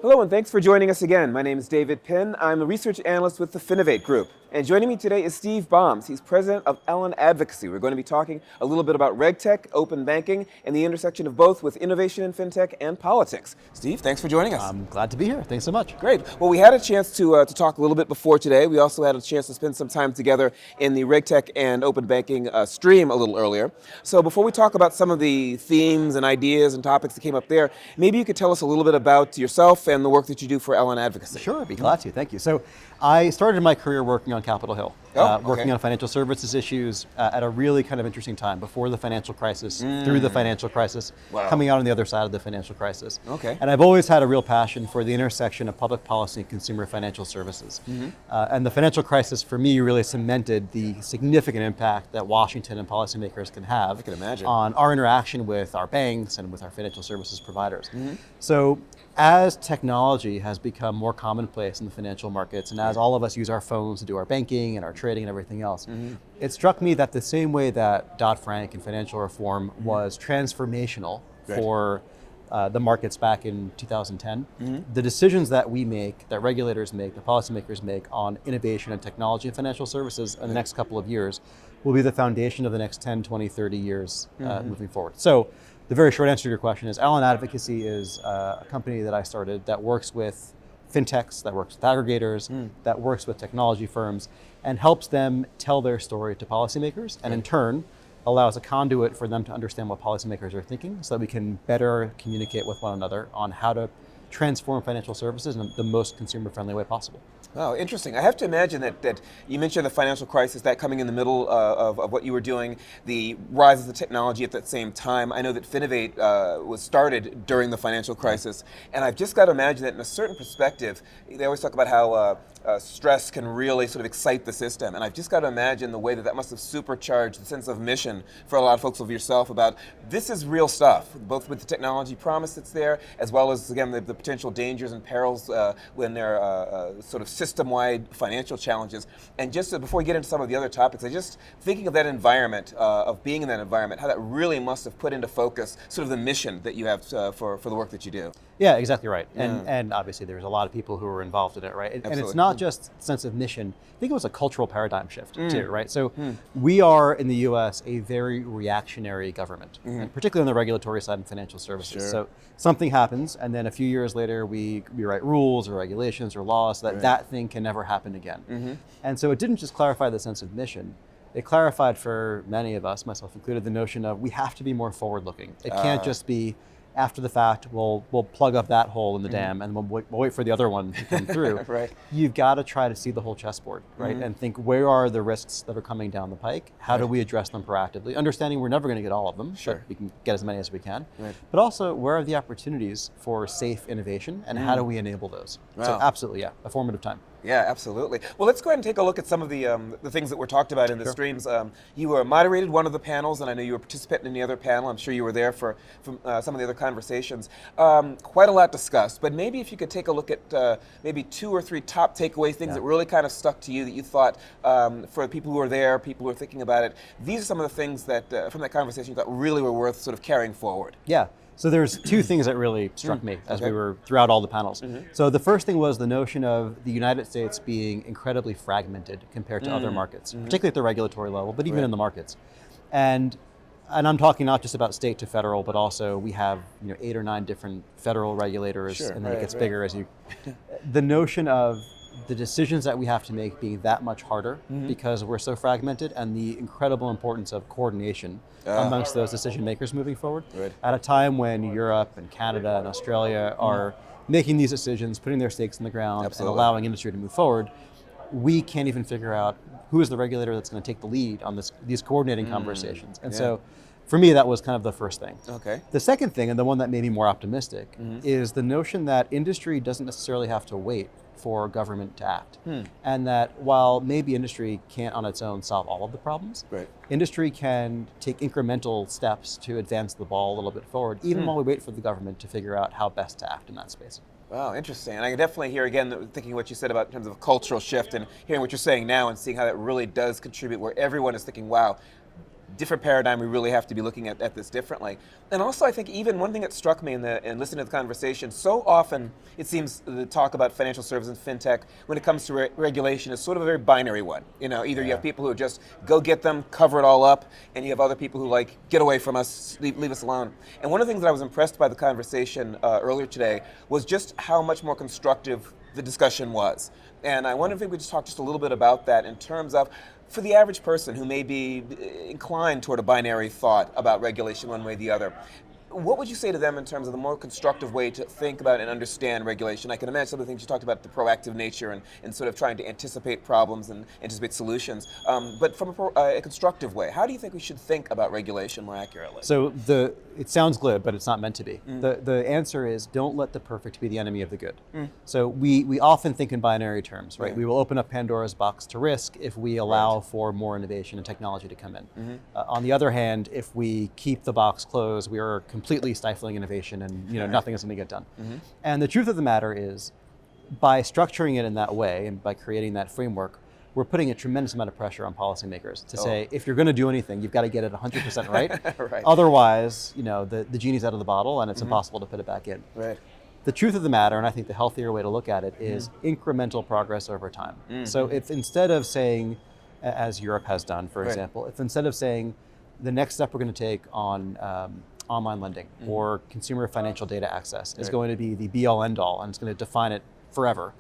Hello and thanks for joining us again. My name is David Penn. I'm a research analyst with the Finovate group. And joining me today is Steve Boms. He's president of Allon Advocacy. We're going to be talking a little bit about regtech, open banking, and the intersection of both with innovation in fintech and politics. Steve, thanks for joining us. I'm glad to be here. Thanks so much. Great. Well, we had a chance to talk a little bit before today. We also had a chance to spend some time together in the regtech and open banking stream a little earlier. So before we talk about some of the themes and ideas and topics that came up there, maybe you could tell us a little bit about yourself and the work that you do for Allon Advocacy. Sure, I'd be glad to. Thank you. So I started my career working on Capitol Hill, working on financial services issues at a really kind of interesting time, before the financial crisis, through the financial crisis, coming out on the other side of the financial crisis. Okay. And I've always had a real passion for the intersection of public policy and consumer financial services. And the financial crisis for me really cemented the significant impact that Washington and policymakers can have on our interaction with our banks and with our financial services providers. So as technology has become more commonplace in the financial markets, and as all of us use our phones to do our banking and our trading and everything else, it struck me that the same way that Dodd-Frank and financial reform was transformational for the markets back in 2010, the decisions that we make, that regulators make, that policymakers make on innovation and technology and financial services in the next couple of years will be the foundation of the next 10, 20, 30 years moving forward. So the very short answer to your question is Allon Advocacy is a company that I started that works with fintechs, that works with aggregators, that works with technology firms, and helps them tell their story to policymakers, and in turn allows a conduit for them to understand what policymakers are thinking so that we can better communicate with one another on how to transform financial services in the most consumer-friendly way possible. Oh, interesting. I have to imagine that you mentioned the financial crisis, that coming in the middle of what you were doing, the rise of the technology at that same time. I know that Finovate was started during the financial crisis, and I've just got to imagine that in a certain perspective, they always talk about how stress can really sort of excite the system, and I've just got to imagine the way that must have supercharged the sense of mission for a lot of folks of yourself about this is real stuff, both with the technology promise that's there, as well as, again, the potential dangers and perils when there are sort of system-wide financial challenges. And just before we get into some of the other topics, I just thinking of that environment, of being in that environment, how that really must have put into focus sort of the mission that you have for the work that you do. Yeah, exactly right. And obviously there's a lot of people who are involved in it, right? And it's not just sense of mission. I think it was a cultural paradigm shift too, right? So we are in the US a very reactionary government, and particularly on the regulatory side and financial services. So something happens, and then a few years later we write rules or regulations or laws so that that thing can never happen again. And so it didn't just clarify the sense of mission. It clarified for many of us, myself included, the notion of we have to be more forward-looking. It can't just be after the fact, we'll plug up that hole in the dam and we'll wait for the other one to come through. You've got to try to see the whole chessboard, right? And think, where are the risks that are coming down the pike? How do we address them proactively? Understanding we're never going to get all of them, but we can get as many as we can. But also, where are the opportunities for safe innovation, and how do we enable those? So absolutely, yeah, a formative time. Yeah, absolutely. Well, let's go ahead and take a look at some of the things that were talked about in the streams. You were moderated one of the panels, and I know you were participating in the other panel. I'm sure you were there for some of the other conversations. Quite a lot discussed, but maybe if you could take a look at maybe 2 or 3 top takeaway things that really kind of stuck to you that you thought, for the people who were there, people who were thinking about it, these are some of the things that from that conversation you thought really were worth sort of carrying forward. Yeah. So there's 2 things that really struck me as we were throughout all the panels. So the first thing was the notion of the United States being incredibly fragmented compared to other markets, particularly at the regulatory level, but even in the markets. And I'm talking not just about state to federal, but also we have 8 or 9 different federal regulators, and then it gets bigger as you. The notion of the decisions that we have to make being that much harder because we're so fragmented, and the incredible importance of coordination amongst those decision makers moving forward at a time when Europe and Canada and Australia are making these decisions, putting their stakes in the ground and allowing industry to move forward. We can't even figure out who is the regulator that's going to take the lead on these coordinating conversations. And so for me, that was kind of the first thing. The second thing, and the one that made me more optimistic, is the notion that industry doesn't necessarily have to wait for government to act. And that while maybe industry can't on its own solve all of the problems, industry can take incremental steps to advance the ball a little bit forward, even while we wait for the government to figure out how best to act in that space. Wow, interesting. And I can definitely hear, again, thinking of what you said about in terms of a cultural shift, and hearing what you're saying now and seeing how that really does contribute, where everyone is thinking, wow, different paradigm. We really have to be looking at this differently. And also, I think even one thing that struck me in listening to the conversation, so often it seems the talk about financial services and fintech when it comes to regulation is sort of a very binary one. Either you have people who just go get them, cover it all up, and you have other people who like, get away from us, leave us alone. And one of the things that I was impressed by the conversation earlier today was just how much more constructive the discussion was. And I wonder if we could just talk just a little bit about that in terms of, for the average person who may be inclined toward a binary thought about regulation one way or the other, what would you say to them in terms of the more constructive way to think about and understand regulation? I can imagine some of the things you talked about, the proactive nature and sort of trying to anticipate problems and anticipate solutions. But from a constructive way, how do you think we should think about regulation more accurately? So it sounds glib, but it's not meant to be. The answer is don't let the perfect be the enemy of the good. So we often think in binary terms, right? We will open up Pandora's box to risk if we allow for more innovation and technology to come in. On the other hand, if we keep the box closed, we are completely stifling innovation and nothing is going to get done. And the truth of the matter is, by structuring it in that way and by creating that framework, we're putting a tremendous amount of pressure on policymakers to say, if you're going to do anything, you've got to get it 100% right. Otherwise, the genie's out of the bottle and it's impossible to put it back in. The truth of the matter, and I think the healthier way to look at it, is incremental progress over time. So if instead of saying, as Europe has done, for example, if instead of saying the next step we're going to take on online lending or consumer financial data access is going to be the be-all end-all and it's going to define it forever.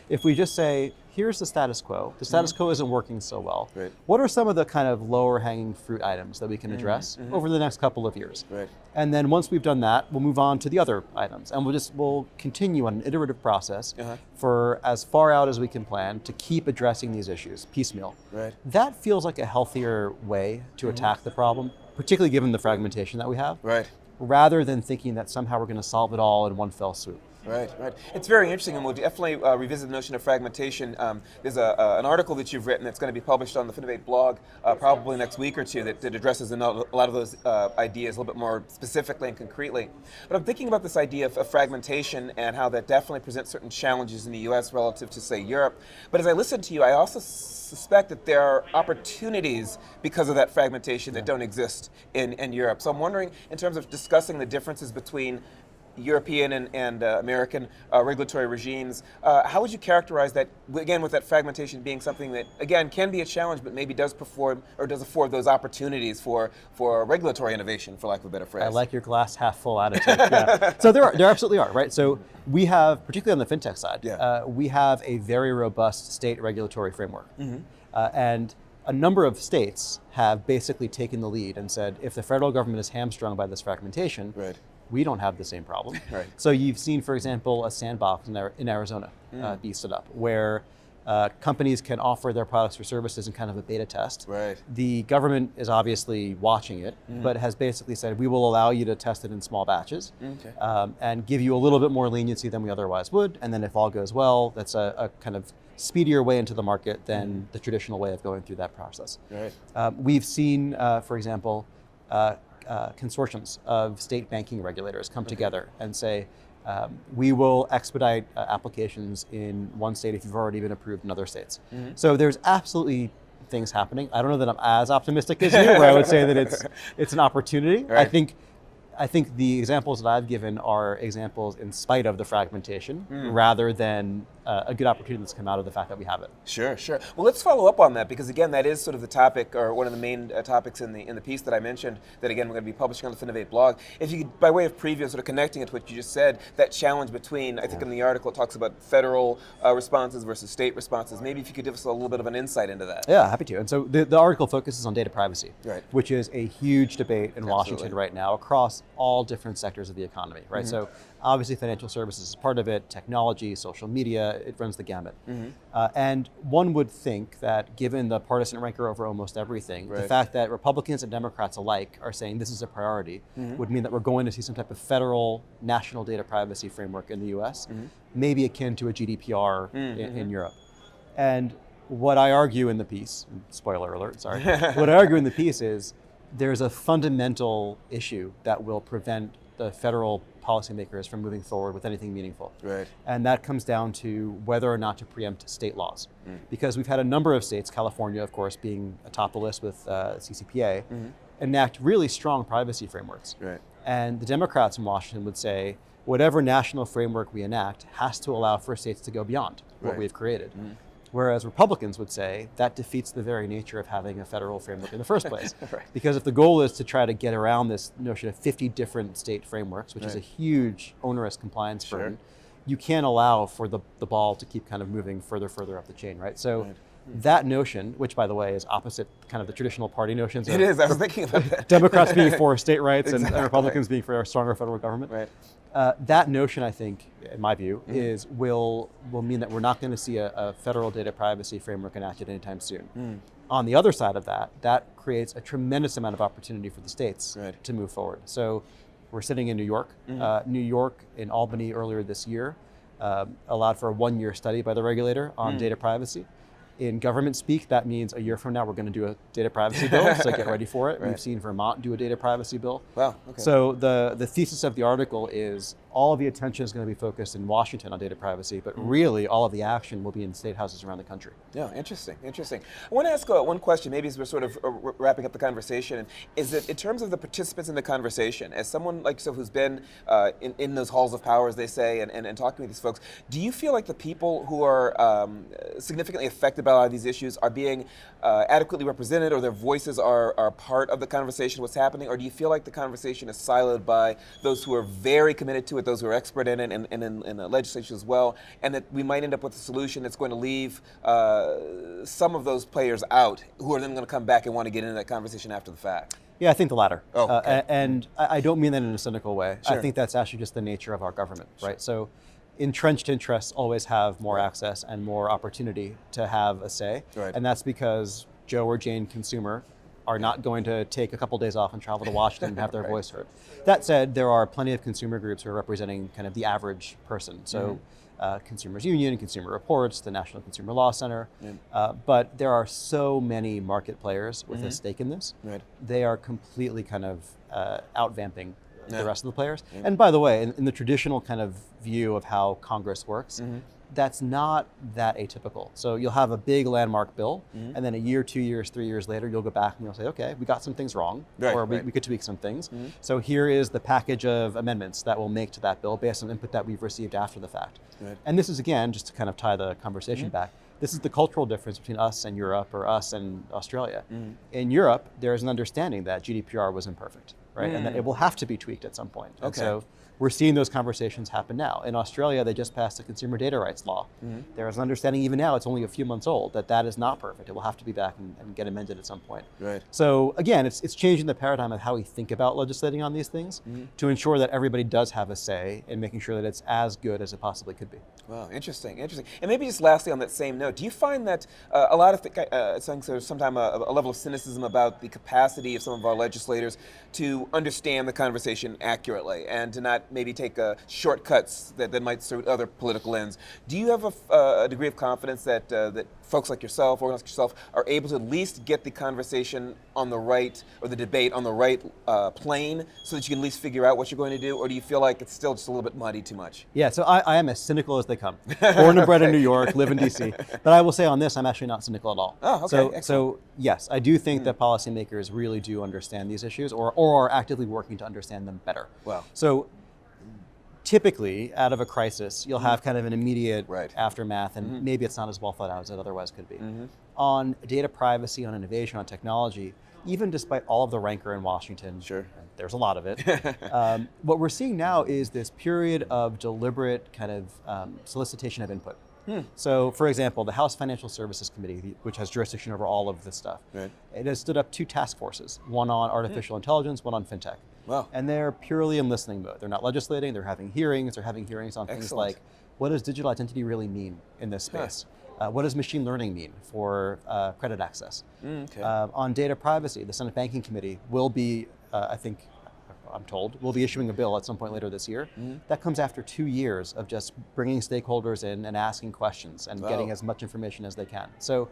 If we just say, here's the status quo isn't working so well. What are some of the kind of lower hanging fruit items that we can address over the next couple of years? And then once we've done that, we'll move on to the other items and we'll continue on an iterative process for as far out as we can plan to keep addressing these issues piecemeal. That feels like a healthier way to attack the problem, particularly given the fragmentation that we have, rather than thinking that somehow we're going to solve it all in one fell swoop. It's very interesting, and we'll definitely revisit the notion of fragmentation. There's an article that you've written that's going to be published on the Finovate blog probably next week or two that addresses a lot of those ideas a little bit more specifically and concretely. But I'm thinking about this idea of fragmentation and how that definitely presents certain challenges in the US relative to, say, Europe. But as I listen to you, I also suspect that there are opportunities because of that fragmentation that don't exist in Europe. So I'm wondering, in terms of discussing the differences between European and American regulatory regimes, how would you characterize that, again, with that fragmentation being something that, again, can be a challenge, but maybe does afford those opportunities for regulatory innovation, for lack of a better phrase? I like your glass half full attitude. So there absolutely are, right? So we have, particularly on the fintech side, we have a very robust state regulatory framework. And a number of states have basically taken the lead and said, if the federal government is hamstrung by this fragmentation, we don't have the same problem. So you've seen, for example, a sandbox in Arizona be set up where companies can offer their products or services in kind of a beta test. The government is obviously watching it, but has basically said, we will allow you to test it in small batches and give you a little bit more leniency than we otherwise would. And then if all goes well, that's a kind of speedier way into the market than the traditional way of going through that process. We've seen, for example, consortiums of state banking regulators come together and say, we will expedite applications in one state if you've already been approved in other states. So there's absolutely things happening. I don't know that I'm as optimistic as you, where I would say that it's an opportunity. I think the examples that I've given are examples in spite of the fragmentation, rather than a good opportunity that's come out of the fact that we have it. Sure. Well, let's follow up on that, because again, that is sort of the topic, or one of the main topics in the piece that I mentioned, that again, we're going to be publishing on the Finovate blog. If you could, by way of preview, sort of connecting it to what you just said, that challenge between, I think in the article it talks about federal responses versus state responses. Maybe if you could give us a little bit of an insight into that. Yeah, happy to. And so the article focuses on data privacy, which is a huge debate in Washington right now across all different sectors of the economy, right? So obviously financial services is part of it, technology, social media, it runs the gamut. And one would think that given the partisan rancor over almost everything, the fact that Republicans and Democrats alike are saying this is a priority would mean that we're going to see some type of federal national data privacy framework in the US, maybe akin to a GDPR in Europe. And what I argue in the piece, spoiler alert, sorry, what I argue in the piece is there's a fundamental issue that will prevent the federal policymakers from moving forward with anything meaningful. And that comes down to whether or not to preempt state laws. Because we've had a number of states, California, of course, being atop the list with CCPA, enact really strong privacy frameworks. Right. And the Democrats in Washington would say, whatever national framework we enact has to allow for states to go beyond what we've created. Whereas Republicans would say that defeats the very nature of having a federal framework in the first place. Right. Because if the goal is to try to get around this notion of 50 different state frameworks, which is a huge onerous compliance burden, you can't allow for the ball to keep kind of moving further up the chain, right? So that notion, which by the way is opposite kind of the traditional party notions. It is, I was thinking about that. Democrats being for state rights and Republicans being for a stronger federal government. Right. That notion, I think, in my view, is will mean that we're not going to see a federal data privacy framework enacted anytime soon. On the other side of that, that creates a tremendous amount of opportunity for the states to move forward. So we're sitting in New York. New York in Albany earlier this year allowed for a 1-year study by the regulator on data privacy. In government speak, that means a year from now we're going to do a data privacy bill, so get ready for it. We've seen Vermont do a data privacy bill. Wow, okay. So the thesis of the article is all of the attention is going to be focused in Washington on data privacy, but really all of the action will be in state houses around the country. Yeah, interesting. I want to ask one question, maybe as we're sort of wrapping up the conversation, is that in terms of the participants in the conversation, as someone like yourself who's been in those halls of power, as they say, and talking with these folks, do you feel like the people who are significantly affected by a lot of these issues are being adequately represented, or their voices are part of the conversation, what's happening, or do you feel like the conversation is siloed by those who are very committed to it, those who are expert in it, and in the legislature as well, and that we might end up with a solution that's going to leave some of those players out, who are then going to come back and want to get into that conversation after the fact? Yeah, I think the latter. Oh, okay. And I don't mean that in a cynical way. I think that's actually just the nature of our government, right? So entrenched interests always have more access and more opportunity to have a say. And that's because Joe or Jane consumer are not going to take a couple days off and travel to Washington and have their voice heard. That said, there are plenty of consumer groups who are representing kind of the average person. So Consumers Union, Consumer Reports, the National Consumer Law Center. But there are so many market players with a stake in this. They are completely kind of out-vamping the rest of the players. And by the way, in the traditional kind of view of how Congress works, that's not that atypical. So you'll have a big landmark bill, and then a year, 2 years, 3 years later, you'll go back and you'll say, okay, we got some things wrong, or we could tweak some things. So here is the package of amendments that we'll make to that bill based on input that we've received after the fact. And this is, again, just to kind of tie the conversation back, this is the cultural difference between us and Europe, or us and Australia. In Europe, there is an understanding that GDPR was imperfect, right? And that it will have to be tweaked at some point. And so we're seeing those conversations happen now. In Australia, they just passed a consumer data rights law. There is an understanding even now, it's only a few months old, that is not perfect. It will have to be back and get amended at some point. So again, it's changing the paradigm of how we think about legislating on these things to ensure that everybody does have a say in making sure that it's as good as it possibly could be. Wow, interesting. And maybe just lastly on that same note, do you find that a lot of things, there's sometimes a level of cynicism about the capacity of some of our legislators to understand the conversation accurately and to not maybe take shortcuts that might suit other political ends? Do you have a degree of confidence that that folks like yourself, organizers like yourself, are able to at least get the conversation on the right, or the debate on the right plane, so that you can at least figure out what you're going to do? Or do you feel like it's still just a little bit muddy too much? Yeah, so I am as cynical as they come. Born and bred in New York, live in DC. But I will say on this, I'm actually not cynical at all. Oh, okay. So yes, I do think that policymakers really do understand these issues, or are actively working to understand them better. Wow. So typically, out of a crisis, you'll have kind of an immediate aftermath, and maybe it's not as well thought out as it otherwise could be. On data privacy, on innovation, on technology, even despite all of the rancor in Washington, there's a lot of it, what we're seeing now is this period of deliberate kind of solicitation of input. So, for example, the House Financial Services Committee, which has jurisdiction over all of this stuff, it has stood up 2 task forces, one on artificial intelligence, one on fintech. Wow. And they're purely in listening mode. They're not legislating, they're having hearings on things like, what does digital identity really mean in this space? What does machine learning mean for credit access? On data privacy, the Senate Banking Committee will be, I'm told, will be issuing a bill at some point later this year. That comes after 2 years of just bringing stakeholders in and asking questions and getting as much information as they can. So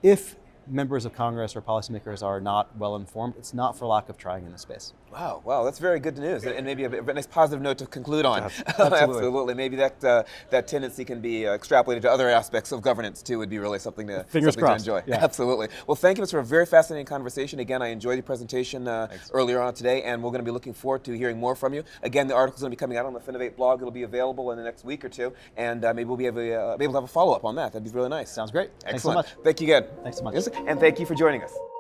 if members of Congress or policymakers are not well informed, it's not for lack of trying in this space. Wow, that's very good news, and maybe a nice positive note to conclude on. Absolutely. Absolutely. Maybe that tendency can be extrapolated to other aspects of governance too. Would be really something to enjoy. Yeah. Absolutely. Well, thank you for a very fascinating conversation. Again, I enjoyed the presentation earlier on today, and we're going to be looking forward to hearing more from you. Again, the article's going to be coming out on the Finovate blog. It'll be available in the next week or two, and maybe we'll be able to have a follow-up on that. That'd be really nice. Sounds great. Excellent. Thanks so much. Thank you again. Thanks so much. And thank you for joining us.